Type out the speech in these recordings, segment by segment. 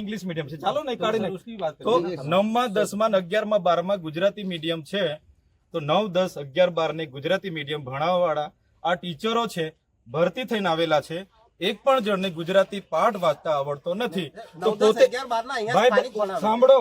English medium છે ચાલો નહીં કાઢી નાખ તો 9માં 10માં 11માં 12માં ગુજરાતી મીડિયમ છે તો 9 10 11 12 ને ગુજરાતી મીડિયમ ભણાવવાવાળા આ ટીચરો છે ભરતી થઈને આવેલા છે એક પણ જણને ગુજરાતી પાઠ વાંચતા આવડતો નથી તો પોતે ભાઈ સાંભળો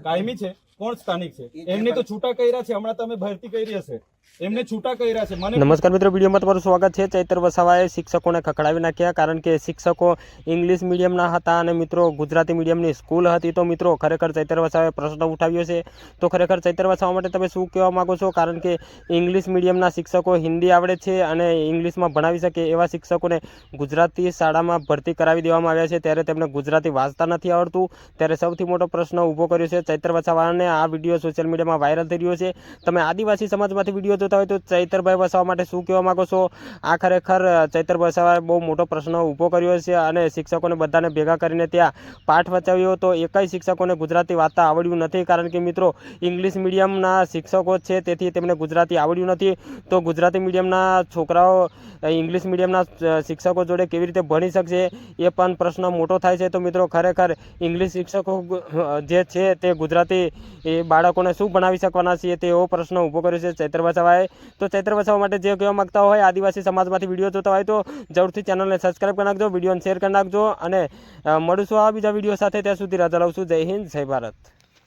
કાયમી છે કોણ સ્થાનિક છે એમને તો છૂટા કર્યા છે હમણાં તમે ભરતી કરી હશે એમને છૂટા કર્યા છે મને નમસ્કાર મિત્રો, વિડીયોમાં તમારું સ્વાગત છે। ચૈતર વસાવાએ શિક્ષકોને ખખડાવી નાખ્યા કારણ કે શિક્ષકો ઇંગ્લિશ મીડિયમના હતા અને મિત્રો ગુજરાતી મીડિયમની સ્કૂલ હતી। તો મિત્રો ખરેખર ચૈતર વસાવાએ પ્રશ્ન ઉઠાવ્યો છે તો ખરેખર ચૈતર વસાવા માટે તમે શું કહેવા માંગો છો? કારણ કે ઇંગ્લિશ મીડિયમના શિક્ષકો હિન્દી આવડે છે અને ઇંગ્લિશમાં ભણાવી શકે એવા શિક્ષકોને ગુજરાતી શાળામાં ભરતી કરાવી દેવામાં આવ્યા છે ત્યારે તેમને ગુજરાતી વાંચતા નથી આવડતું ત્યારે સૌથી મોટો પ્રશ્ન ઊભો કર્યો છે ચૈતર વસાવાને। આ વિડીયો સોશિયલ મીડિયામાં વાયરલ થઈ રહ્યો છે। તમે આદિવાસી સમાજમાંથી વિડીયો જોતા હોય તો ચૈતરભાઈ વસાવા માટે શું કહેવા માંગો છો? આ ખરેખર ચૈતર વસાવાએ બહુ મોટો પ્રશ્ન ઊભો કર્યો છે અને શિક્ષકોને બધાને ભેગા કરીને ત્યાં પાઠ વચાવ્યો તો એકેય શિક્ષકોને ગુજરાતી વાંચતા આવડ્યું નથી કારણ કે મિત્રો ઇંગ્લિશ મીડિયમના શિક્ષકો છે તેથી તેમને ગુજરાતી આવડ્યું નથી તો ગુજરાતી મીડિયમના છોકરાઓ ઇંગ્લિશ મીડિયમના શિક્ષકો જોડે કેવી રીતે ભણી શકશે એ પણ પ્રશ્ન મોટો થાય છે। તો મિત્રો ખરેખર ઇંગ્લિશ શિક્ષકો જે છે તે ગુજરાતી એ બાળકોને શું ભણાવી શકવાના છે તેવો પ્રશ્ન ઊભો કર્યો છે ચૈતર વસાવાએ। તો ચૈતર વસાવા માટે જે કહેવા માંગતા હોય આદિવાસી સમાજમાંથી વિડીયો જોતા હોય તો જરૂરથી ચેનલને સબસ્ક્રાઈબ કરી નાખજો, વિડીયોને શેર કરી નાખજો અને મળીશું આ બીજા વિડીયો સાથે। ત્યાં સુધી રજા લઉં છું। જય હિન્દ, જય ભારત।